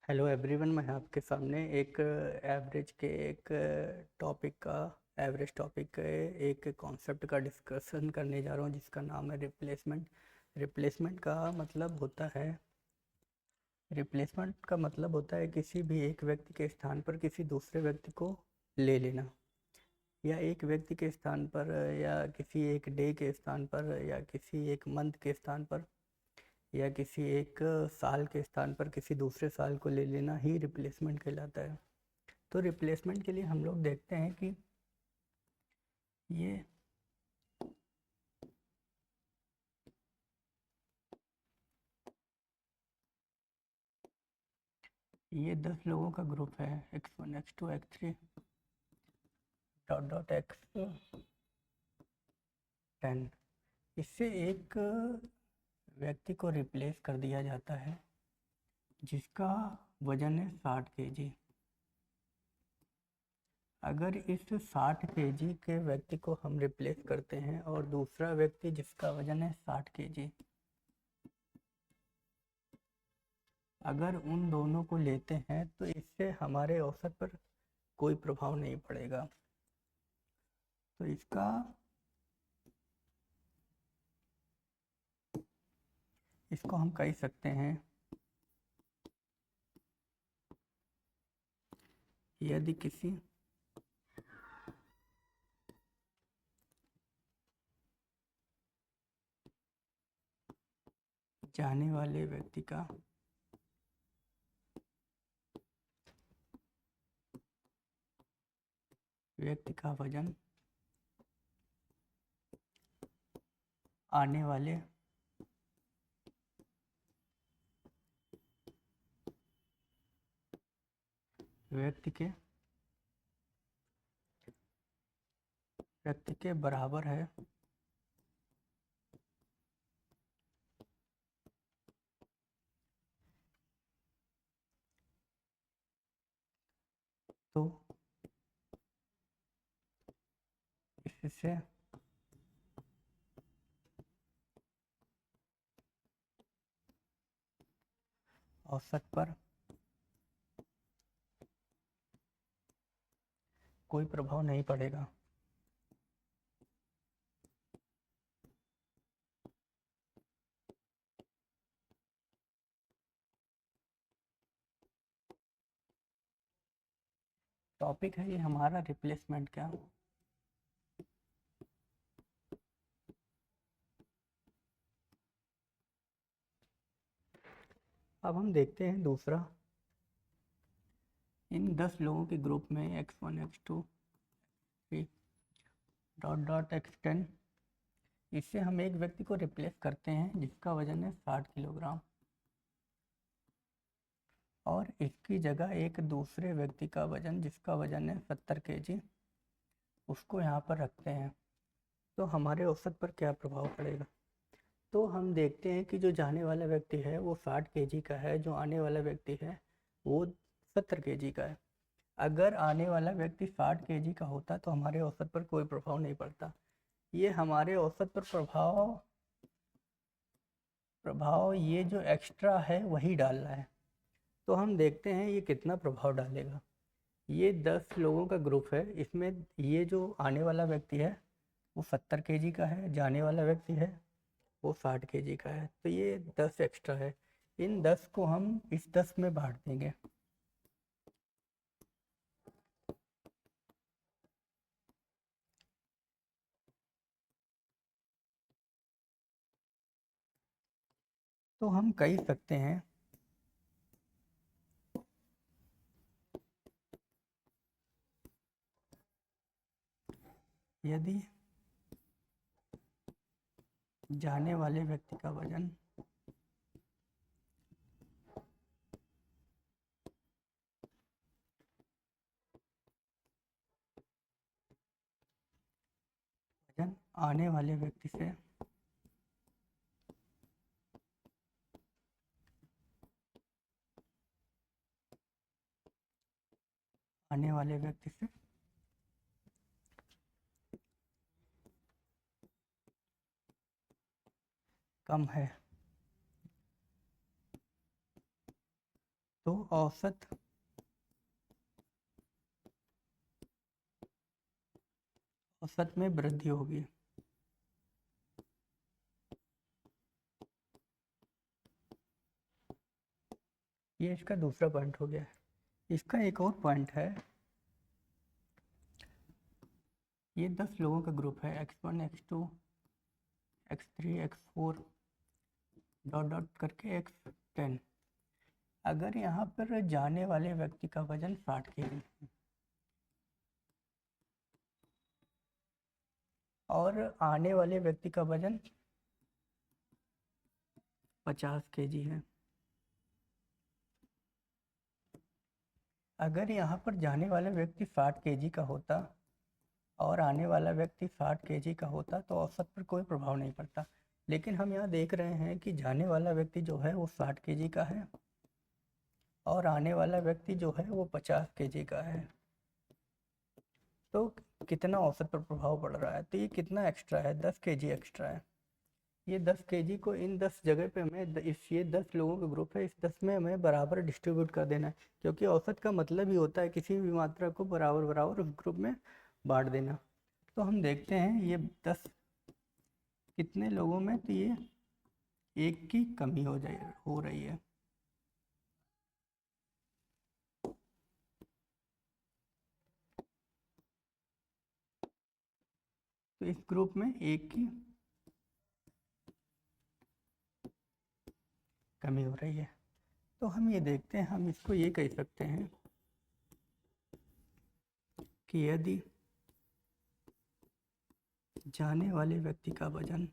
Hello everyone, मैं आपके सामने एक एवरेज टॉपिक के एक कॉन्सेप्ट का डिस्कशन करने जा रहा हूँ जिसका नाम है रिप्लेसमेंट। रिप्लेसमेंट का मतलब होता है किसी भी एक व्यक्ति के स्थान पर किसी दूसरे व्यक्ति को ले लेना, या एक व्यक्ति के स्थान पर, या किसी एक डे के स्थान पर, या किसी एक मंथ के स्थान पर, या किसी एक साल के स्थान पर किसी दूसरे साल को ले लेना ही रिप्लेसमेंट कहलाता है। तो रिप्लेसमेंट के लिए हम लोग देखते हैं कि ये ये 10 लोगों का ग्रुप है, x1 x2 x3 dot dot x10। इससे एक व्यक्ति को रिप्लेस कर दिया जाता है जिसका वजन है 60 kg। अगर इस 60 kg के व्यक्ति को हम रिप्लेस करते हैं और दूसरा व्यक्ति जिसका वजन है 60 kg, अगर उन दोनों को लेते हैं तो इससे हमारे औसत पर कोई प्रभाव नहीं पड़ेगा। तो इसको हम कह सकते हैं, यदि किसी जाने वाले व्यक्ति का वजन आने वाले व्यक्ति के बराबर है, तो इससे औसत पर कोई प्रभाव नहीं पड़ेगा। टॉपिक है ये हमारा रिप्लेसमेंट का। अब हम देखते हैं दूसरा, इन 10 लोगों के ग्रुप में x1 x2 dot dot x10, इससे हम एक व्यक्ति को रिप्लेस करते हैं जिसका वजन है 60 किलोग्राम, और इसकी जगह एक दूसरे व्यक्ति का वजन जिसका वजन है 70 kg, उसको यहाँ पर रखते हैं। तो हमारे औसत पर क्या प्रभाव पड़ेगा? तो हम देखते हैं कि जो जाने वाला व्यक्ति है वो 60 kg का है, जो आने वाला व्यक्ति है वो 70 kg का है। अगर आने वाला व्यक्ति 60 kg का होता तो हमारे औसत पर कोई प्रभाव नहीं पड़ता। ये हमारे औसत पर प्रभाव ये जो एक्स्ट्रा है वही डाल रहा है। तो हम देखते हैं ये कितना प्रभाव डालेगा। ये 10 लोगों का ग्रुप है, इसमें ये जो आने वाला व्यक्ति है वो 70 kg का है, जाने वाला व्यक्ति है वो 60 kg का है, तो ये 10 एक्स्ट्रा है। इन 10 को हम इस 10 में बांट देंगे। तो हम कह सकते हैं यदि जाने वाले व्यक्ति का वजन आने वाले व्यक्ति से आने वाले व्यक्ति से कम है तो औसत में वृद्धि होगी। ये इसका दूसरा पॉइंट हो गया। इसका एक और पॉइंट है, ये 10 लोगों का ग्रुप है, x1 x2 x3 x4 dot dot करके x10। अगर यहाँ पर जाने वाले व्यक्ति का वजन 60 kg है और आने वाले व्यक्ति का वजन 50 kg है। अगर यहाँ पर जाने वाला व्यक्ति 60 kg का होता और आने वाला व्यक्ति 60 kg का होता तो औसत पर कोई प्रभाव नहीं पड़ता। लेकिन हम यहाँ देख रहे हैं कि जाने वाला व्यक्ति जो है वो 60 kg का है और आने वाला व्यक्ति जो है वो 50 kg का है। तो कितना औसत पर प्रभाव पड़ रहा है? तो ये कितना एक्स्ट्रा है? 10 kg एक्स्ट्रा है। ये 10 kg को इन 10 जगह पे हमें ये 10 लोगों का ग्रुप है, इस 10 में हमें बराबर डिस्ट्रीब्यूट कर देना है, क्योंकि औसत का मतलब ही होता है किसी भी मात्रा को बराबर बराबर उस ग्रुप में बांट देना। तो हम देखते हैं ये 10 कितने लोगों में, तो ये 1 की कमी हो रही है। तो इस ग्रुप में 1 की कमी हो रही है। तो हम ये देखते हैं, हम इसको ये कह सकते हैं कि यदि जाने वाले व्यक्ति का वजन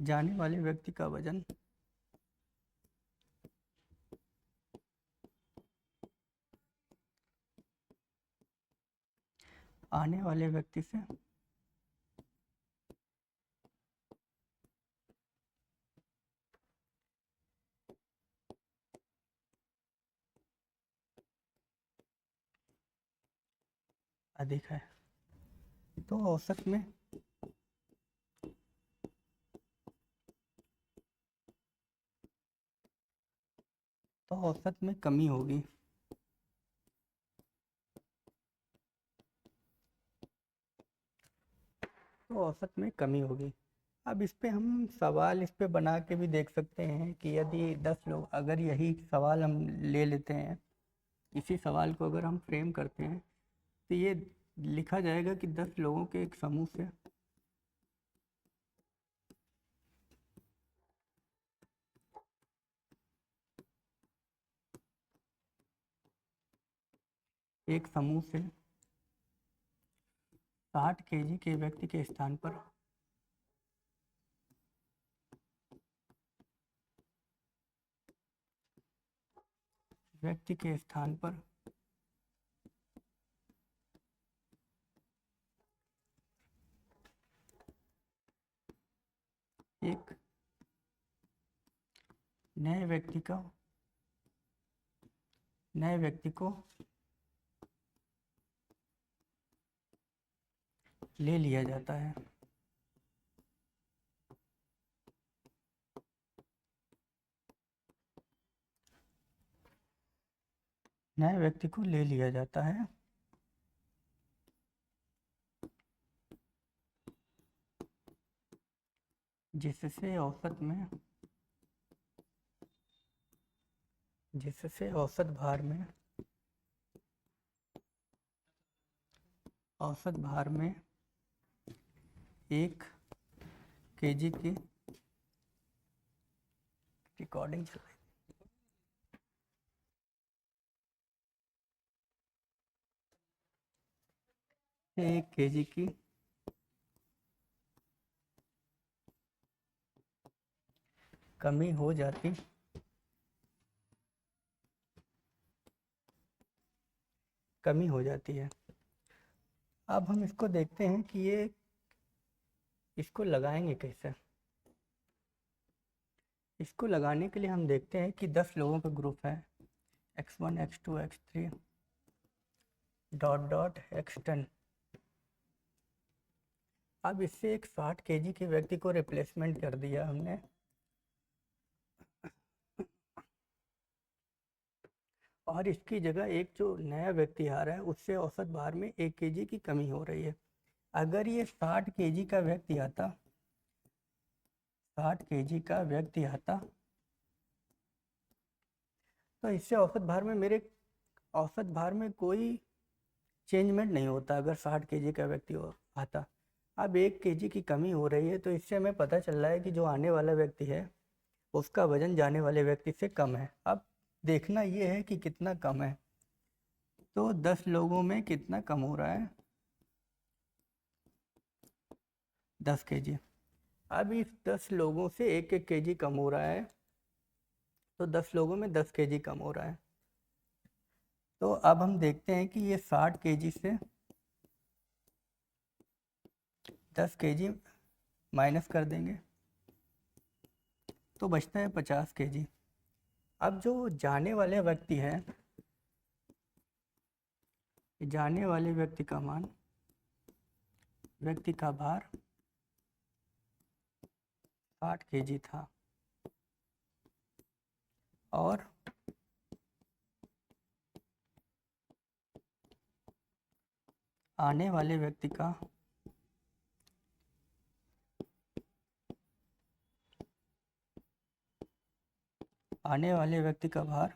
जाने वाले व्यक्ति का वजन आने वाले व्यक्ति से अधिक है, तो औसत में कमी होगी। तो औसत में कमी होगी। अब इस पे हम सवाल इस पे बना के भी देख सकते हैं कि यदि 10 लोग, अगर यही सवाल हम ले लेते हैं, इसी सवाल को अगर हम फ्रेम करते हैं तो ये लिखा जाएगा कि 10 लोगों के एक समूह से एक समूह से 60 kg के व्यक्ति के स्थान पर एक नए व्यक्ति को ले लिया जाता है। नए व्यक्ति को ले लिया जाता है जिससे औसत भार में 1 kg की रिकॉर्डिंग चल रही है। 1 kg की कमी हो जाती है। अब हम इसको देखते हैं कि इसको लगाएंगे कैसे। इसको लगाने के लिए हम देखते हैं कि 10 लोगों का ग्रुप है, x1 x2 x3 dot dot x10। अब इससे एक 60 केजी के व्यक्ति को रिप्लेसमेंट कर दिया हमने, और इसकी जगह एक जो नया व्यक्ति आ रहा है उससे औसत भार में 1 केजी की कमी हो रही है। अगर ये 60 केजी का व्यक्ति आता, 60 केजी का व्यक्ति आता, तो इससे औसत भार में कोई चेंजमेंट नहीं होता अगर 60 केजी का व्यक्ति आता। अब 1 केजी की कमी हो रही है, तो इससे हमें पता चल रहा है कि जो आने वाला व्यक्ति है उसका वजन जाने वाले व्यक्ति से कम है। अब देखना ये है कि कितना कम है, तो 10 लोगों में कितना कम हो रहा है, 10 केजी। अब इस 10 लोगों से 1-1 केजी कम हो रहा है, तो 10 लोगों में 10 केजी कम हो रहा है। तो अब हम देखते हैं कि ये 60 केजी से 10 केजी माइनस कर देंगे तो बचता है 50 केजी। अब जो जाने वाले व्यक्ति हैं, जाने वाले व्यक्ति का मान, व्यक्ति का भार 60 केजी था, और आने वाले व्यक्ति का भार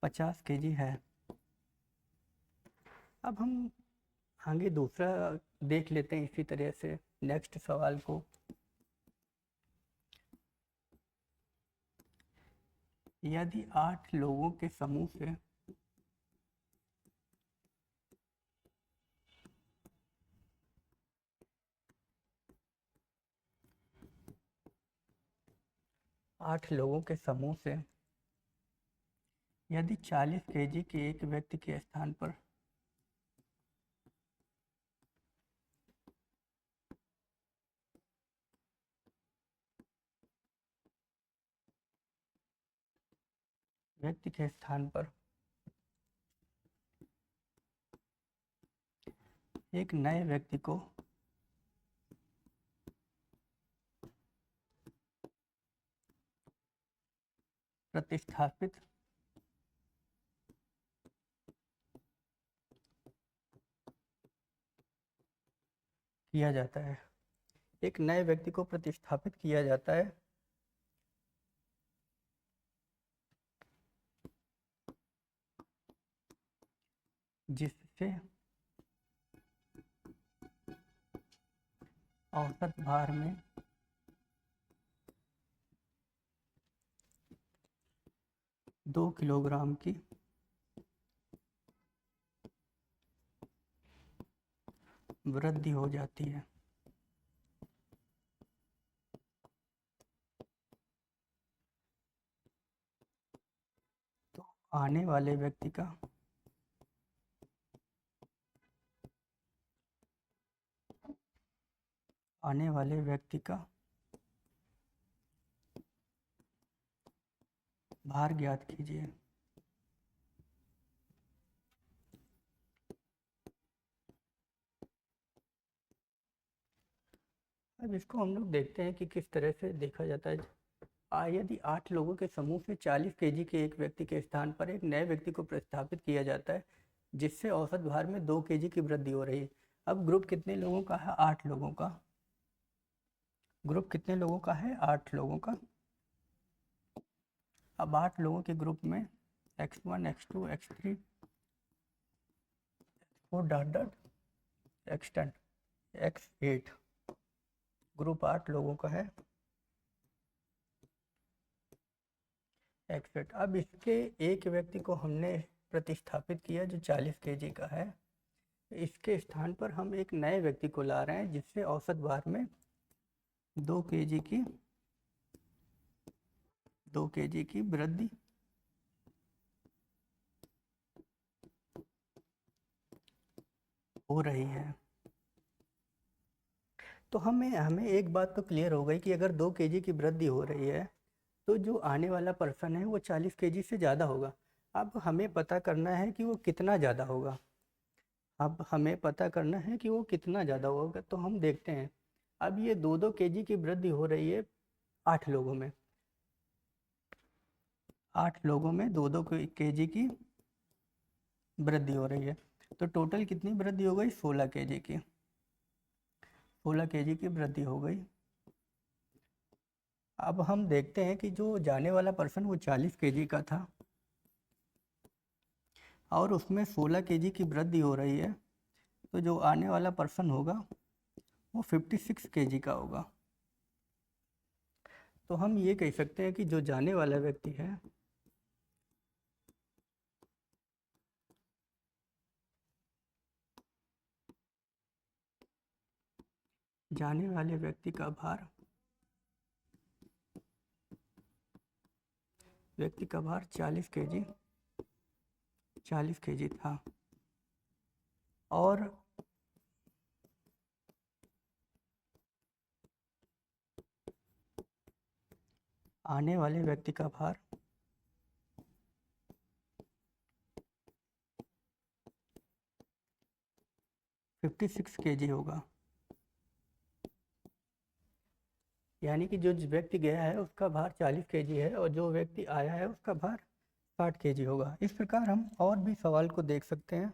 50 केजी है। अब हम आगे दूसरा देख लेते हैं इसी तरह से नेक्स्ट सवाल को। यदि 8 लोगों के समूह से यदि 40 केजी के एक व्यक्ति के स्थान पर एक नए व्यक्ति को प्रतिस्थापित किया जाता है, एक नए व्यक्ति को प्रतिस्थापित किया जाता है, जिससे औसत भार में 2 किलोग्राम की वृद्धि हो जाती है। तो आने वाले व्यक्ति का भार ज्ञात कीजिए। अब इसको हम लोग देखते हैं कि किस तरह से देखा जाता है। यदि 8 लोगों के समूह से 40 केजी के एक व्यक्ति के स्थान पर एक नए व्यक्ति को प्रतिस्थापित किया जाता है, जिससे औसत भार में 2 केजी की वृद्धि हो रही है। अब ग्रुप कितने लोगों का है? 8 लोगों का। ग्रुप कितने लोगों का है? 8 लोगों का। अब 8 लोगों के ग्रुप में x1 x2 x3 4 dot dot x10 x8 group 8 लोगों का है x8। अब इसके एक व्यक्ति को हमने प्रतिस्थापित किया जो 40 केजी का है, इसके स्थान पर हम एक नए व्यक्ति को ला रहे हैं जिससे औसत भार में 2 केजी की वृद्धि हो रही है। तो हमें एक बात तो क्लियर हो गई कि अगर 2 केजी की वृद्धि हो रही है तो जो आने वाला पर्सन है वो 40 केजी से ज़्यादा होगा। अब हमें पता करना है कि वो कितना ज़्यादा होगा। अब हमें पता करना है कि वो कितना ज़्यादा होगा, तो हम देखते हैं। अब ये 2-2 केजी की वृद्धि हो रही है 8 लोगों में। 8 लोगों में 2-2 केजी की वृद्धि हो रही है, तो टोटल कितनी वृद्धि हो गई? 16 केजी की। 16 केजी की वृद्धि हो गई। अब हम देखते हैं कि जो जाने वाला पर्सन वो 40 केजी का था और उसमें 16 केजी की वृद्धि हो रही है, तो जो आने वाला पर्सन होगा वो 56 केजी का होगा। तो हम ये कह सकते हैं कि जो जाने वाला व्यक्ति है जाने वाले व्यक्ति का भार 40 केजी था और आने वाले व्यक्ति का भार 56 केजी होगा। यानी कि जो व्यक्ति गया है उसका भार 40 केजी है और जो व्यक्ति आया है उसका भार 60 केजी होगा। इस प्रकार हम और भी सवाल को देख सकते हैं।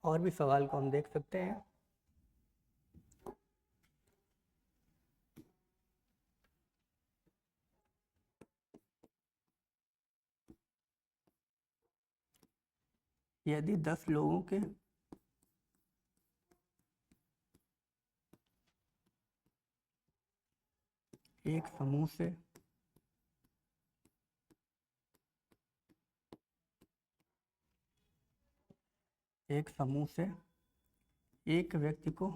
और भी सवाल को हम देख सकते हैं। यदि 10 लोगों के एक समूह से एक व्यक्ति को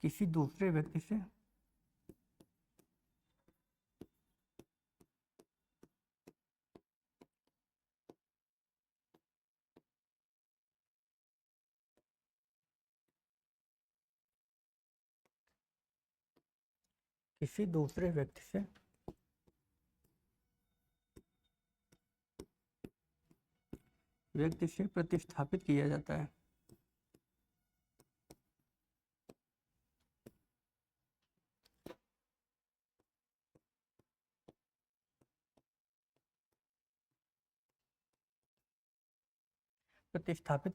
किसी दूसरे व्यक्ति से प्रतिस्थापित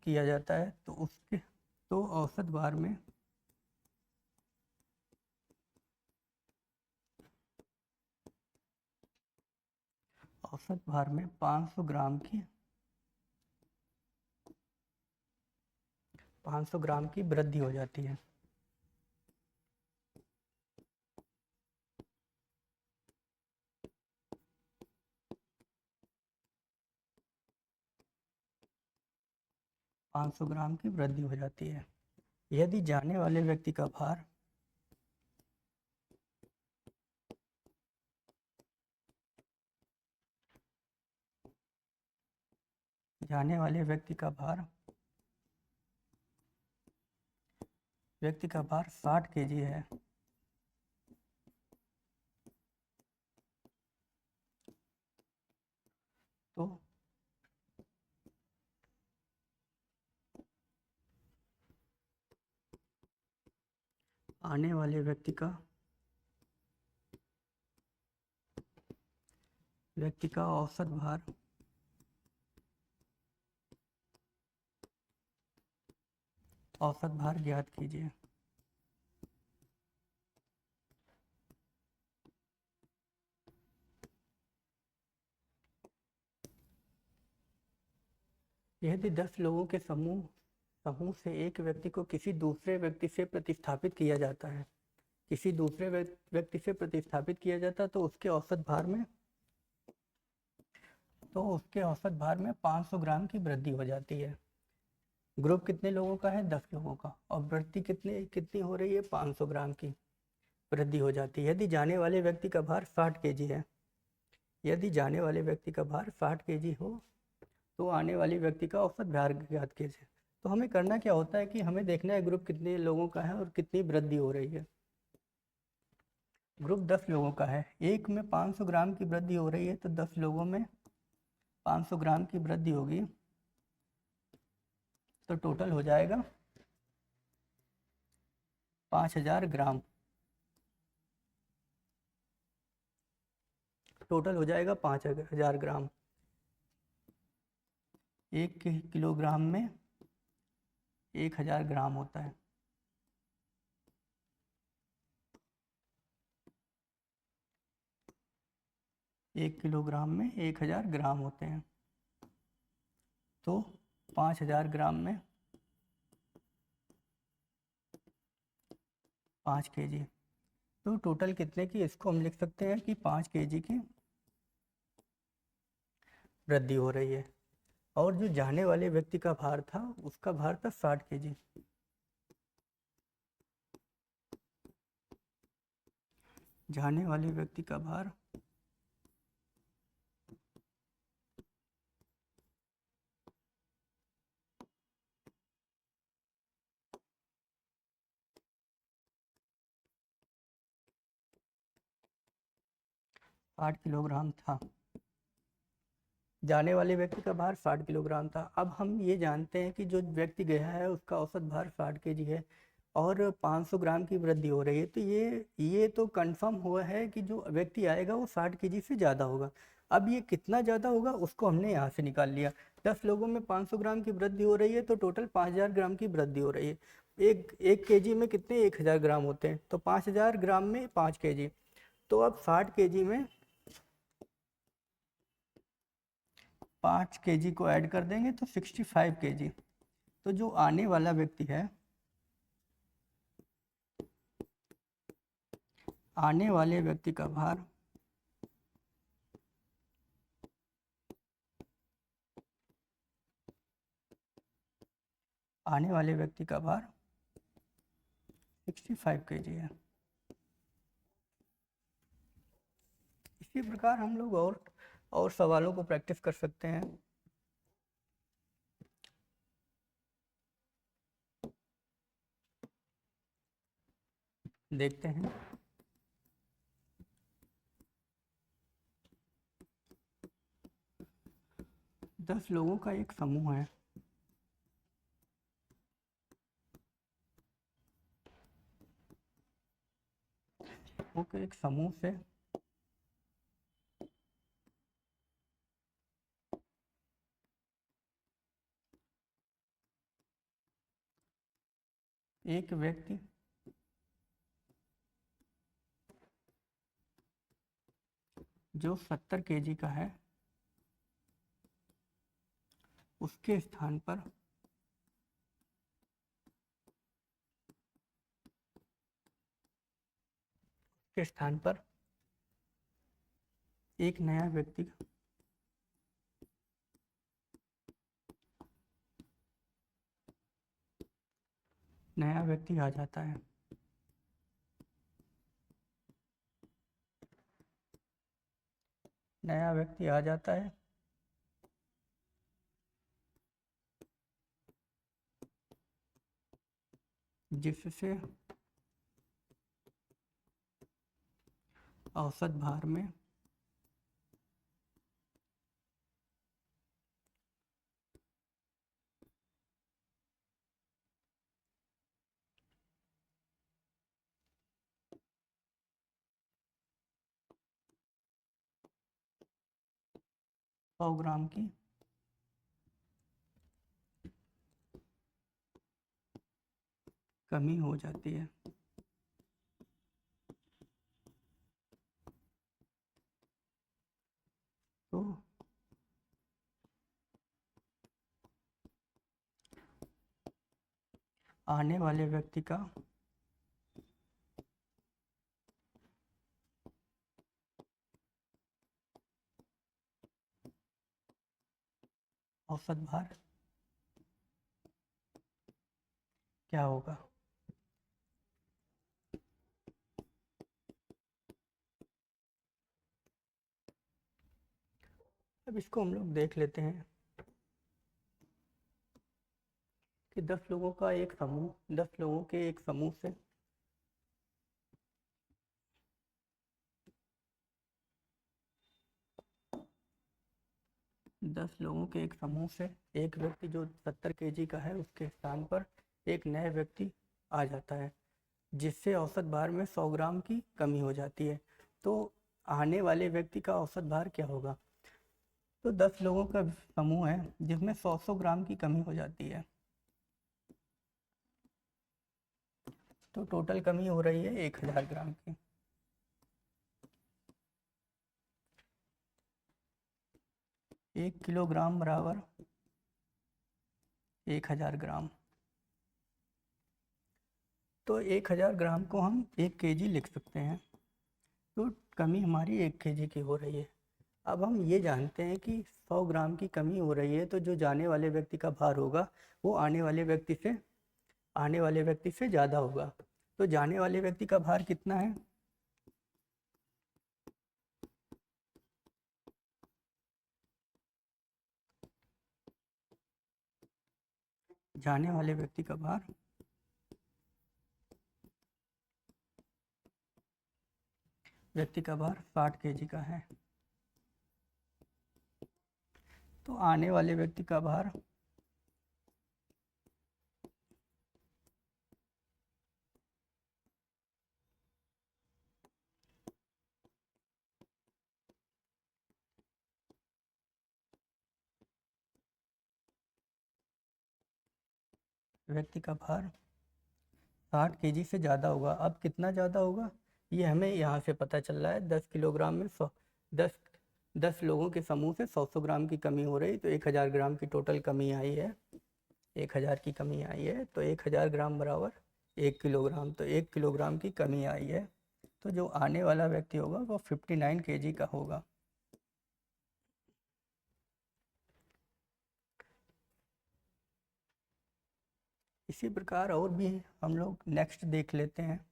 किया जाता है। तो उसके तो औसत भार में औसत भार में 500 ग्राम की वृद्धि हो जाती है। पाँच सौ ग्राम की वृद्धि हो जाती है। यदि जाने वाले व्यक्ति का भार जाने वाले व्यक्ति का भार 60 केजी है, तो आने वाले व्यक्ति का औसत भार ज्ञात कीजिए। यदि 10 लोगों के समूह से एक व्यक्ति को किसी दूसरे व्यक्ति से प्रतिस्थापित किया जाता है तो उसके औसत भार में 500 ग्राम की वृद्धि हो जाती है। ग्रुप कितने लोगों का है? 10 लोगों का, और वृद्धि कितनी हो रही है? 500 ग्राम की वृद्धि हो जाती है। यदि जाने वाले व्यक्ति का भार 60 केजी है, हो तो आने वाले व्यक्ति का औसत भार ज्ञात कीजिए। तो हमें करना क्या होता है कि हमें देखना है ग्रुप कितने लोगों का है और कितनी वृद्धि हो रही है। ग्रुप 10 लोगों का है, एक में 500 ग्राम की वृद्धि हो रही है, तो 10 लोगों में 500 ग्राम की वृद्धि होगी, तो टोटल हो जाएगा 5000 ग्राम। टोटल हो जाएगा 5000 ग्राम। 1 किलोग्राम में 1000 ग्राम होता है। एक किलोग्राम में 1000 ग्राम होते हैं, तो 5000 ग्राम में 5 kg। तो टोटल कितने की, इसको हम लिख सकते हैं कि 5 kg की वृद्धि हो रही है। और जो जाने वाले व्यक्ति का भार था, उसका भार था 60 kg। जाने वाले व्यक्ति का भार 60 किलोग्राम था। जाने वाले व्यक्ति का भार 60 किलोग्राम था। अब हम ये जानते हैं कि जो व्यक्ति गया है उसका औसत भार 60 kg है और 500 ग्राम की वृद्धि हो रही है, तो ये तो कंफर्म हुआ है कि जो व्यक्ति आएगा वो 60 kg से ज़्यादा होगा। अब ये कितना ज़्यादा होगा उसको हमने यहाँ से निकाल लिया। 10 लोगों में 500 ग्राम की वृद्धि हो रही है, तो टोटल 5000 ग्राम की वृद्धि हो रही है। एक kg में कितने 1000 ग्राम होते हैं, तो 5000 ग्राम में 5 kg। तो अब 60 kg में 5 kg को ऐड कर देंगे तो 65 kg। तो जो आने वाला व्यक्ति है, आने वाले व्यक्ति का भार आने वाले व्यक्ति का भार 65 kg है। इसी प्रकार हम लोग और सवालों को प्रैक्टिस कर सकते हैं। देखते हैं। दस लोगों का एक समूह है। ओके, एक समूह से एक व्यक्ति जो 70 kg का है, उसके स्थान पर एक नया व्यक्ति आ जाता है। नया व्यक्ति आ जाता है जिससे औसत भार में सौ ग्राम की कमी हो जाती है। तो आने वाले व्यक्ति का औसत भार क्या होगा। अब इसको हम लोग देख लेते हैं कि 10 लोगों का एक समूह 10 लोगों के एक समूह से 10 लोगों के एक समूह से एक व्यक्ति जो 70 kg का है उसके स्थान पर एक नया व्यक्ति आ जाता है, जिससे औसत भार में 100 ग्राम की कमी हो जाती है। तो आने वाले व्यक्ति का औसत भार क्या होगा? तो 10 लोगों का समूह है जिसमें 100 ग्राम की कमी हो जाती है, तो टोटल कमी हो रही है 1000 ग्राम की। 1 किलोग्राम बराबर 1000 ग्राम। तो 1000 ग्राम को हम 1 kg लिख सकते हैं। तो कमी हमारी 1 kg की हो रही है। अब हम ये जानते हैं कि 100 ग्राम की कमी हो रही है, तो जो जाने वाले व्यक्ति का भार होगा वो आने वाले व्यक्ति से ज़्यादा होगा। तो जाने वाले व्यक्ति का भार कितना है? जाने वाले व्यक्ति का भार 60 kg का है। तो आने वाले व्यक्ति का भार व्यक्ति का भार 60 kg से ज़्यादा होगा। अब कितना ज़्यादा होगा ये हमें यहाँ से पता चल रहा है। 10 किलोग्राम में 10 लोगों के समूह से 100 ग्राम की कमी हो रही, तो 1000 ग्राम की टोटल कमी आई है। 1000 की कमी आई है, तो 1000 ग्राम बराबर 1 किलोग्राम। तो 1 किलोग्राम की कमी आई है, तो जो आने वाला व्यक्ति होगा वो 59 kg का होगा। इसी प्रकार और भी हम लोग नेक्स्ट देख लेते हैं।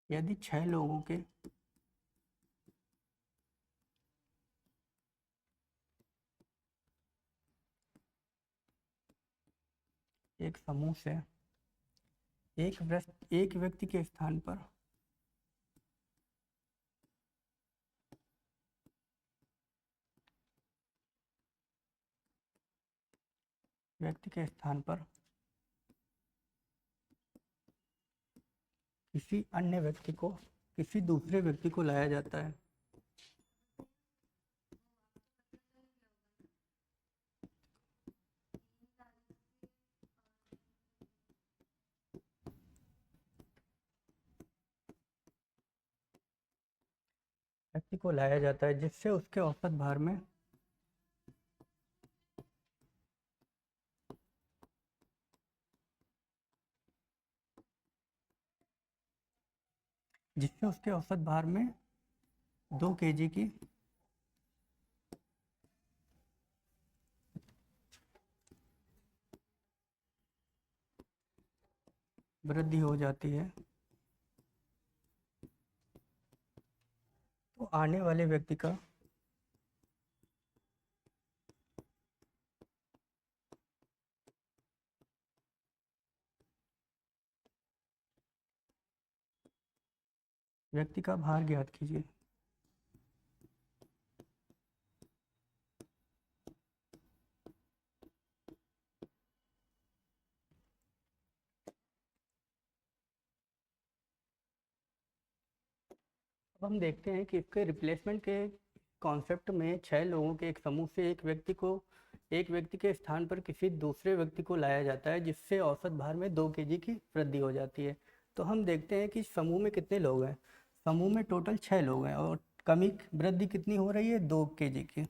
यदि 6 लोगों के एक समूह से एक व्यक्ति के स्थान पर किसी दूसरे व्यक्ति को लाया जाता है। जिससे उसके औसत भार में जिससे उसके औसत भार में 2 kg की वृद्धि हो जाती है। तो आने वाले व्यक्ति का भार ज्ञात कीजिए। अब हम देखते हैं कि इसके रिप्लेसमेंट के कॉन्सेप्ट में 6 लोगों के एक समूह से एक व्यक्ति के स्थान पर किसी दूसरे व्यक्ति को लाया जाता है, जिससे औसत भार में 2 kg की वृद्धि हो जाती है। तो हम देखते हैं कि समूह में कितने लोग हैं। समूह में टोटल 6 लोग हैं और वृद्धि कितनी हो रही है? 2 kg की।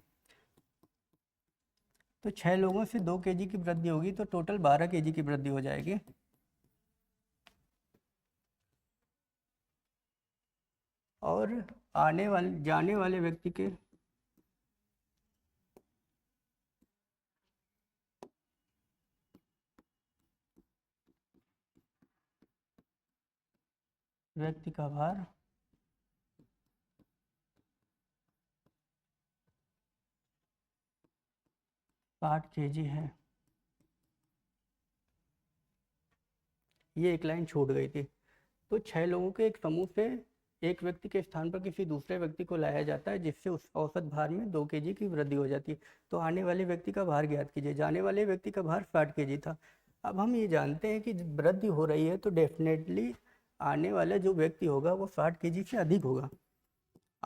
तो 6 लोगों से 2 kg की वृद्धि होगी, तो टोटल 12 kg की वृद्धि हो जाएगी। और जाने वाले व्यक्ति के व्यक्ति का भार 60 kg है। ये एक लाइन छूट गई थी। तो 6 लोगों के एक समूह से एक व्यक्ति के स्थान पर किसी दूसरे व्यक्ति को लाया जाता है, जिससे उस औसत भार में 2 kg की वृद्धि हो जाती है। तो आने वाले व्यक्ति का भार ज्ञात कीजिए। जाने वाले व्यक्ति का भार 60 kg था। अब हम ये जानते हैं कि वृद्धि हो रही है, तो डेफिनेटली आने वाला जो व्यक्ति होगा वो 60 kg से अधिक होगा।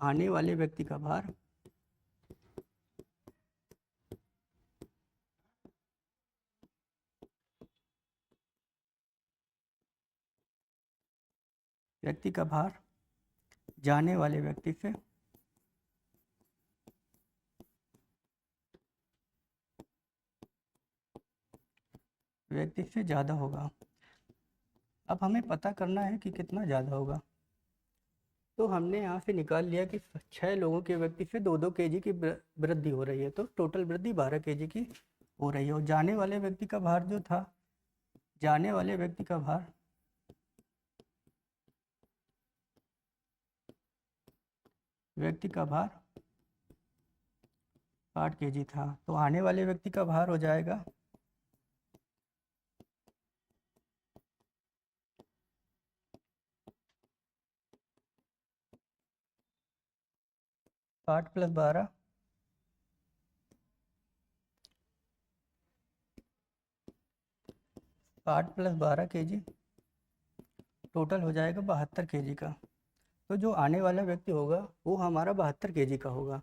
आने वाले व्यक्ति का भार जाने वाले व्यक्ति से ज़्यादा होगा। अब हमें पता करना है कि कितना ज़्यादा होगा। तो हमने यहाँ से निकाल लिया कि 6 लोगों के व्यक्ति से 2-2 kg की वृद्धि हो रही है, तो टोटल वृद्धि 12 kg की हो रही है। और जाने वाले व्यक्ति का भार जो था, जाने वाले व्यक्ति का भार 60 kg था। तो आने वाले व्यक्ति का भार हो जाएगा 60 + 12 kg, टोटल हो जाएगा 72 kg का। तो जो आने वाला व्यक्ति होगा वो हमारा 72 kg का होगा।